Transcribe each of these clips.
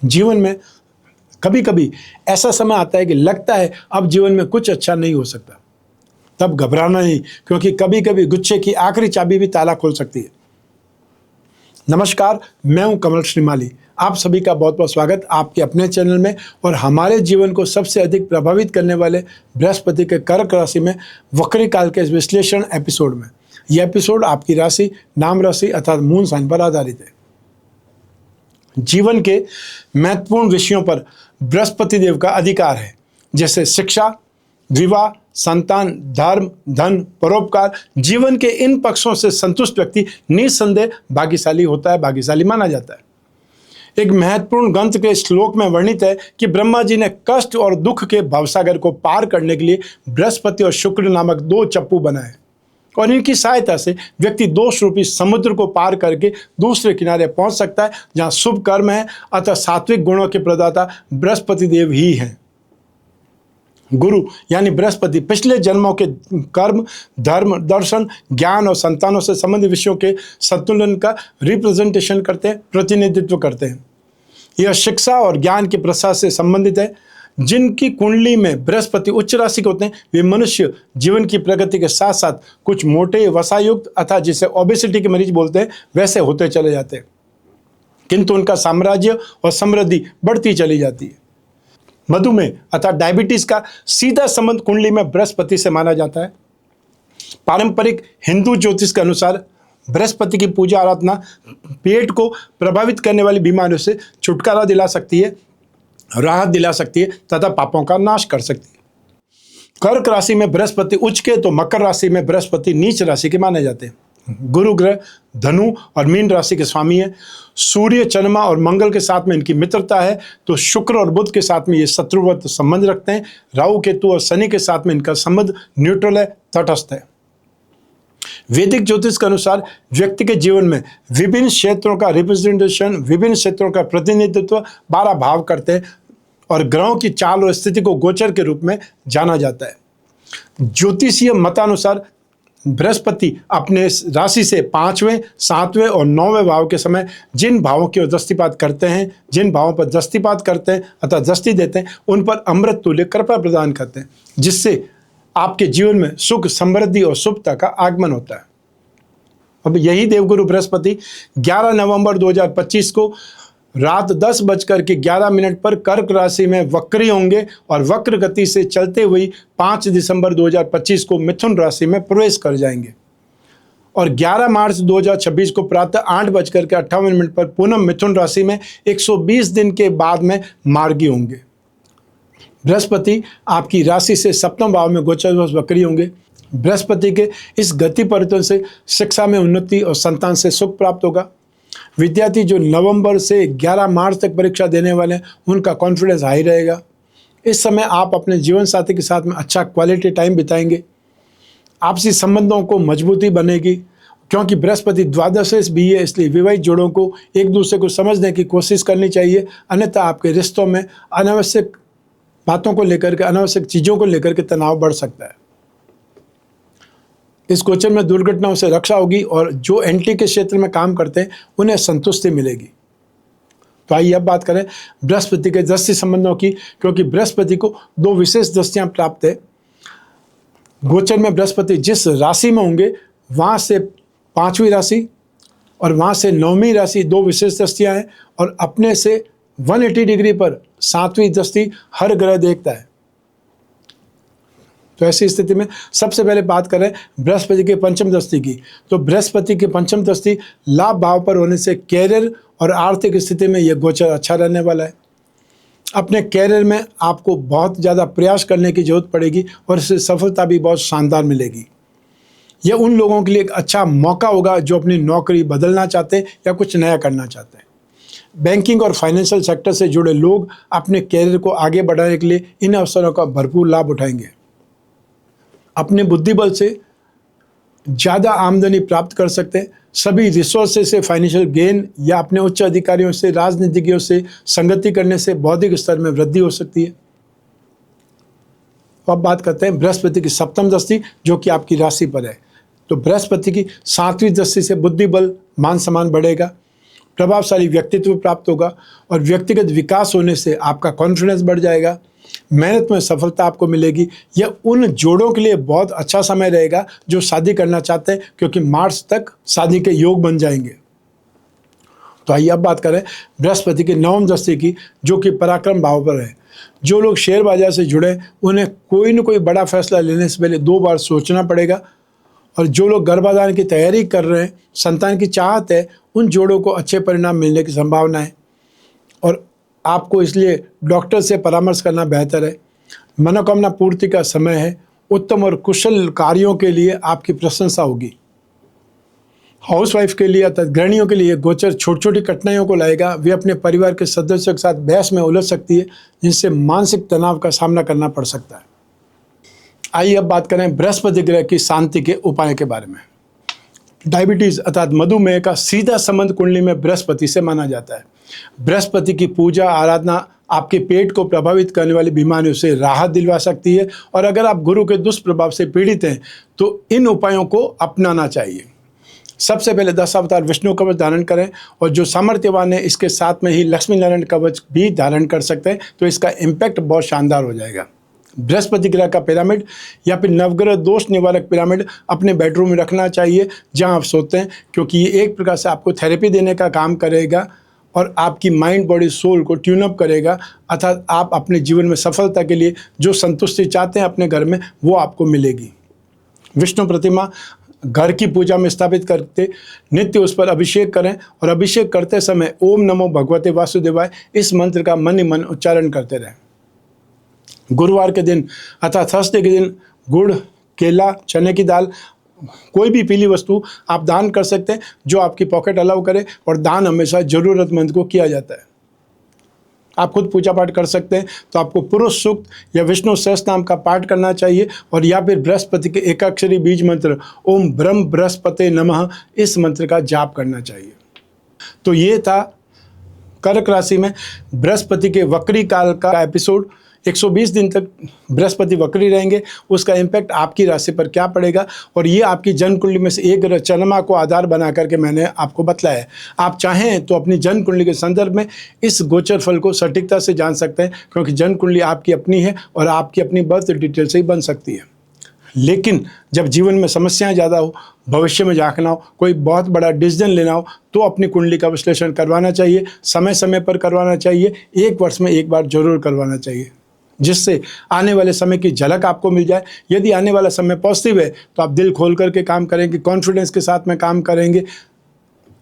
जीवन में कभी कभी ऐसा समय आता है कि लगता है अब जीवन में कुछ अच्छा नहीं हो सकता। तब घबराना नहीं, क्योंकि कभी कभी गुच्छे की आखिरी चाबी भी ताला खोल सकती है। नमस्कार, मैं हूं कमल श्रीमाली। आप सभी का बहुत बहुत स्वागत आपके अपने चैनल में और हमारे जीवन को सबसे अधिक प्रभावित करने वाले बृहस्पति के कर्क राशि में वक्री काल के विश्लेषण एपिसोड में। यह एपिसोड आपकी राशि, नाम राशि अर्थात मून साइन पर आधारित है। जीवन के महत्वपूर्ण विषयों पर बृहस्पति देव का अधिकार है, जैसे शिक्षा, विवाह, संतान, धर्म, धन, परोपकार। जीवन के इन पक्षों से संतुष्ट व्यक्ति निस्संदेह भाग्यशाली होता है, भाग्यशाली माना जाता है। एक महत्वपूर्ण ग्रंथ के श्लोक में वर्णित है कि ब्रह्मा जी ने कष्ट और दुख के भवसागर को पार करने के लिए बृहस्पति और शुक्र नामक दो चप्पू बनाए और इनकी सहायता से व्यक्ति दोष रूपी समुद्र को पार करके दूसरे किनारे पहुंच सकता है, जहां शुभ कर्म है। अतः सात्विक गुणों के प्रदाता बृहस्पति देव ही हैं। गुरु यानी बृहस्पति पिछले जन्मों के कर्म, धर्म, दर्शन, ज्ञान और संतानों से संबंधित विषयों के संतुलन का रिप्रेजेंटेशन करते हैं, प्रतिनिधित्व करते हैं। यह शिक्षा और ज्ञान के प्रसार से संबंधित है। जिनकी कुंडली में बृहस्पति उच्च राशि के होते हैं, वे मनुष्य जीवन की प्रगति के साथ साथ कुछ मोटे, वसायुक्त अर्थात जिसे ओबेसिटी के मरीज बोलते हैं, वैसे होते चले जाते हैं, किंतु उनका साम्राज्य और समृद्धि बढ़ती चली जाती है। मधुमेह अर्थात डायबिटीज का सीधा संबंध कुंडली में बृहस्पति से माना जाता है। पारंपरिक हिंदू ज्योतिष के अनुसार बृहस्पति की पूजा आराधना पेट को प्रभावित करने वाली बीमारियों से छुटकारा दिला सकती है, राहत दिला सकती है तथा पापों का नाश कर सकती है। कर्क राशि में बृहस्पति उच्च के तो मकर राशि में बृहस्पति नीच राशि के माने जाते हैं। गुरु ग्रह धनु और मीन राशि के स्वामी है। सूर्य, चंद्रमा और मंगल के साथ में इनकी मित्रता है, तो शुक्र और बुध के साथ में ये शत्रुवत संबंध रखते हैं। राहु, केतु और शनि के साथ में इनका संबंध न्यूट्रल है, तटस्थ है। वैदिक ज्योतिष के अनुसार व्यक्ति के जीवन में विभिन्न क्षेत्रों का रिप्रेजेंटेशन, विभिन्न क्षेत्रों का प्रतिनिधित्व 12 भाव करते हैं और ग्रहों की चाल और स्थिति को गोचर के रूप में जाना जाता है। ज्योतिषीय मतानुसार बृहस्पति अपने राशि से 5वें, 7वें और 9वें भाव के समय जिन भावों की ओर दृष्टिपात करते हैं, जिन भावों पर दृष्टिपात करते हैं अर्थात दृष्टि देते हैं, उन पर अमृत तुल्य कृपा प्रदान करते हैं, जिससे आपके जीवन में सुख, समृद्धि और शुभता का आगमन होता है। अब यही देवगुरु बृहस्पति 11 नवंबर 2025 को रात 10:11 पर कर्क राशि में वक्री होंगे और वक्र गति से चलते हुए 5 दिसंबर 2025 को मिथुन राशि में प्रवेश कर जाएंगे और 11 मार्च 2026 को प्रातः 8:58 पर पुनः मिथुन राशि में 120 दिन के बाद में मार्गी होंगे। बृहस्पति आपकी राशि से सप्तम भाव में गोचर वक्री होंगे। बृहस्पति के इस गति परिवर्तन से शिक्षा में उन्नति और संतान से सुख प्राप्त होगा। विद्यार्थी जो नवंबर से 11 मार्च तक परीक्षा देने वाले हैं, उनका कॉन्फिडेंस हाई रहेगा। इस समय आप अपने जीवन साथी के साथ में अच्छा क्वालिटी टाइम बिताएंगे। आपसी संबंधों को मजबूती बनेगी, क्योंकि बृहस्पति द्वादश भी है, इसलिए विवाहित जोड़ों को एक दूसरे को समझने की कोशिश करनी चाहिए, अन्यथा आपके रिश्तों में अनावश्यक बातों को लेकर के, अनावश्यक चीज़ों को लेकर के तनाव बढ़ सकता है। इस गोचर में दुर्घटनाओं से रक्षा होगी और जो एंटी के क्षेत्र में काम करते हैं उन्हें संतुष्टि मिलेगी। तो आइए अब बात करें बृहस्पति के दृष्टि संबंधों की, क्योंकि बृहस्पति को 2 विशेष दृष्टियां प्राप्त है। गोचर में बृहस्पति जिस राशि में होंगे वहां से 5वीं राशि और वहां से 9वीं राशि 2 विशेष दृष्टियां हैं और अपने से 180 डिग्री पर 7वीं दृष्टि हर ग्रह देखता है। तो ऐसी स्थिति में सबसे पहले बात करें बृहस्पति के पंचम दृष्टि की, तो बृहस्पति की पंचम दृष्टि लाभ भाव पर होने से कैरियर और आर्थिक स्थिति में यह गोचर अच्छा रहने वाला है। अपने कैरियर में आपको बहुत ज़्यादा प्रयास करने की जरूरत पड़ेगी और इससे सफलता भी बहुत शानदार मिलेगी। यह उन लोगों के लिए एक अच्छा मौका होगा जो अपनी नौकरी बदलना चाहते हैं या कुछ नया करना चाहते हैं। बैंकिंग और फाइनेंशियल सेक्टर से जुड़े लोग अपने कैरियर को आगे बढ़ाने के लिए इन अवसरों का भरपूर लाभ उठाएंगे। अपने बुद्धि बल से ज़्यादा आमदनी प्राप्त कर सकते हैं। सभी रिसोर्सेज से फाइनेंशियल गेन या अपने उच्च अधिकारियों से, राजनीतिज्ञों से संगति करने से बौद्धिक स्तर में वृद्धि हो सकती है। अब बात करते हैं बृहस्पति की सप्तम दृष्टि जो कि आपकी राशि पर है। तो बृहस्पति की 7वीं दृष्टि से बुद्धि बल, मान सम्मान बढ़ेगा। प्रभावशाली व्यक्तित्व प्राप्त होगा और व्यक्तिगत विकास होने से आपका कॉन्फिडेंस बढ़ जाएगा। मेहनत में सफलता आपको मिलेगी। यह उन जोड़ों के लिए बहुत अच्छा समय रहेगा जो शादी करना चाहते हैं, क्योंकि मार्च तक शादी के योग बन जाएंगे। तो आइए अब बात करें बृहस्पति की नवम दृष्टि की, जो कि पराक्रम भाव पर है। जो लोग शेयर बाजार से जुड़े उन्हें कोई न कोई बड़ा फैसला लेने से पहले 2 बार सोचना पड़ेगा। और जो लोग गर्भाधान की तैयारी कर रहे हैं, संतान की चाहत है, उन जोड़ों को अच्छे परिणाम मिलने की संभावना है और आपको इसलिए डॉक्टर से परामर्श करना बेहतर है। मनोकामना पूर्ति का समय है। उत्तम और कुशल कार्यों के लिए आपकी प्रशंसा होगी। हाउसवाइफ के लिए अर्थात गृहिणियों के लिए गोचर छोटी छोटी कठिनाइयों को लाएगा। वे अपने परिवार के सदस्यों के साथ बहस में उलझ सकती है, जिनसे मानसिक तनाव का सामना करना पड़ सकता है। आइए अब बात करें बृहस्पति ग्रह की शांति के उपाय के बारे में। डायबिटीज अर्थात मधुमेह का सीधा संबंध कुंडली में बृहस्पति से माना जाता है। बृहस्पति की पूजा आराधना आपके पेट को प्रभावित करने वाली बीमारियों से राहत दिलवा सकती है और अगर आप गुरु के दुष्प्रभाव से पीड़ित हैं तो इन उपायों को अपनाना चाहिए। सबसे पहले 10 अवतार विष्णु कवच धारण करें और जो सामर्थ्यवान है इसके साथ में ही लक्ष्मी नारायण कवच भी धारण कर सकते हैं, तो इसका इम्पैक्ट बहुत शानदार हो जाएगा। बृहस्पति ग्रह का पिरामिड या फिर नवग्रह दोष निवारक पिरामिड अपने बेडरूम में रखना चाहिए जहां आप सोते हैं, क्योंकि ये एक प्रकार से आपको थेरेपी देने का काम करेगा और आपकी माइंड बॉडी सोल को ट्यून अप करेगा। अर्थात आप अपने जीवन में सफलता के लिए जो संतुष्टि चाहते हैं अपने घर में, वो आपको मिलेगी। विष्णु प्रतिमा घर की पूजा में स्थापित करते नित्य उस पर अभिषेक करें और अभिषेक करते समय ओम नमो भगवते वासुदेवाय इस मंत्र का मन ही मन उच्चारण करते रहें। गुरुवार के दिन अर्थात थर्सडे के दिन गुड़, केला, चने की दाल, कोई भी पीली वस्तु आप दान कर सकते हैं जो आपकी पॉकेट अलाउ करे, और दान हमेशा जरूरतमंद को किया जाता है। आप खुद पूजा पाठ कर सकते हैं, तो आपको पुरुष सूक्त या विष्णु सहस्त्र नाम का पाठ करना चाहिए और या फिर बृहस्पति के एकाक्षरी बीज मंत्र ओम ब्रह्म बृहस्पते नमः इस मंत्र का जाप करना चाहिए। तो ये था कर्क राशि में बृहस्पति के वक्री काल का एपिसोड। 120 दिन तक बृहस्पति वक्री रहेंगे, उसका इम्पैक्ट आपकी राशि पर क्या पड़ेगा, और ये आपकी जन्म कुंडली में से एक ग्रह चंद्रमा को आधार बना करके मैंने आपको बतलाया है। आप चाहें तो अपनी जन्म कुंडली के संदर्भ में इस गोचर फल को सटीकता से जान सकते हैं, क्योंकि जन्म कुंडली आपकी अपनी है और आपकी अपनी बर्थ डिटेल से ही बन सकती है। लेकिन जब जीवन में समस्याएं ज़्यादा हो, भविष्य में झांकना हो, कोई बहुत बड़ा डिसीजन लेना हो, तो अपनी कुंडली का विश्लेषण करवाना चाहिए। समय समय पर करवाना चाहिए, 1 वर्ष में 1 बार जरूर करवाना चाहिए, जिससे आने वाले समय की झलक आपको मिल जाए। यदि आने वाला समय पॉजिटिव है तो आप दिल खोल करके काम करेंगे, कॉन्फिडेंस के साथ में काम करेंगे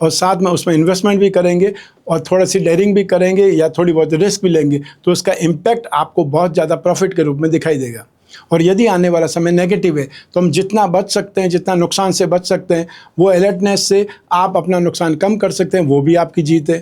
और साथ में उसमें इन्वेस्टमेंट भी करेंगे और थोड़ा सी डेयरिंग भी करेंगे या थोड़ी बहुत रिस्क भी लेंगे, तो उसका इम्पैक्ट आपको बहुत ज़्यादा प्रॉफिट के रूप में दिखाई देगा। और यदि आने वाला समय नेगेटिव है तो हम जितना बच सकते हैं, जितना नुकसान से बच सकते हैं, वो अलर्टनेस से आप अपना नुकसान कम कर सकते हैं, वो भी आपकी जीत है।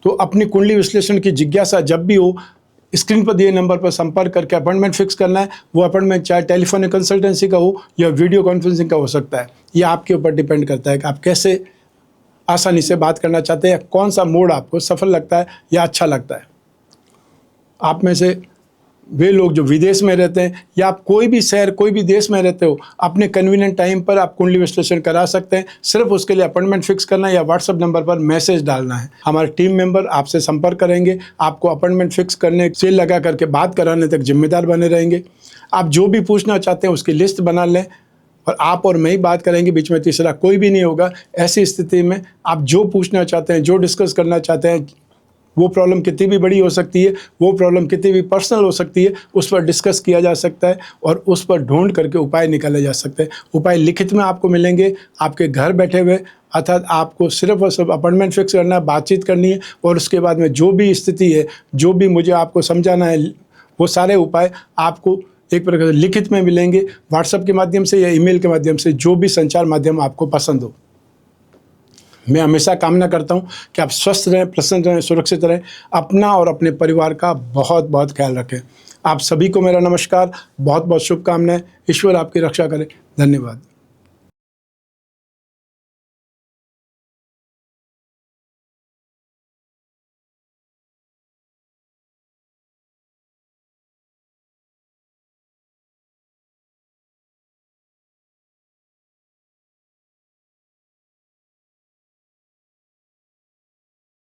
तो अपनी कुंडली विश्लेषण की जिज्ञासा जब भी हो, स्क्रीन पर दिए नंबर पर संपर्क करके अपॉइंटमेंट फिक्स करना है। वो अपॉइंटमेंट चाहे टेलीफोनिक कंसल्टेंसी का हो या वीडियो कॉन्फ्रेंसिंग का हो सकता है। ये आपके ऊपर डिपेंड करता है कि आप कैसे आसानी से बात करना चाहते हैं, कौन सा मोड आपको सफल लगता है या अच्छा लगता है। आप में से वे लोग जो विदेश में रहते हैं या आप कोई भी शहर, कोई भी देश में रहते हो, अपने कन्वीनियंट टाइम पर आप कुंडली विश्लेषण करा सकते हैं। सिर्फ उसके लिए अपॉइंटमेंट फिक्स करना है या व्हाट्सएप नंबर पर मैसेज डालना है। हमारे टीम मेंबर आपसे संपर्क करेंगे, आपको अपॉइंटमेंट फिक्स करने से लगा करके बात कराने तक जिम्मेदार बने रहेंगे। आप जो भी पूछना चाहते हैं उसकी लिस्ट बना लें और आप और मैं ही बात करेंगे, बीच में तीसरा कोई भी नहीं होगा। ऐसी स्थिति में आप जो पूछना चाहते हैं, जो डिस्कस करना चाहते हैं, वो प्रॉब्लम कितनी भी बड़ी हो सकती है, वो प्रॉब्लम कितनी भी पर्सनल हो सकती है, उस पर डिस्कस किया जा सकता है और उस पर ढूंढ करके उपाय निकाले जा सकते हैं। उपाय लिखित में आपको मिलेंगे आपके घर बैठे हुए, अर्थात आपको सिर्फ और सिर्फ अपॉइंटमेंट फिक्स करना है, बातचीत करनी है और उसके बाद में जो भी स्थिति है, जो भी मुझे आपको समझाना है, वो सारे उपाय आपको एक प्रकार से लिखित में मिलेंगे, व्हाट्सएप के माध्यम से या ईमेल के माध्यम से, जो भी संचार माध्यम आपको पसंद हो। मैं हमेशा कामना करता हूँ कि आप स्वस्थ रहें, प्रसन्न रहें, सुरक्षित रहें, अपना और अपने परिवार का बहुत बहुत ख्याल रखें। आप सभी को मेरा नमस्कार, बहुत बहुत शुभकामनाएं। ईश्वर आपकी रक्षा करे। धन्यवाद।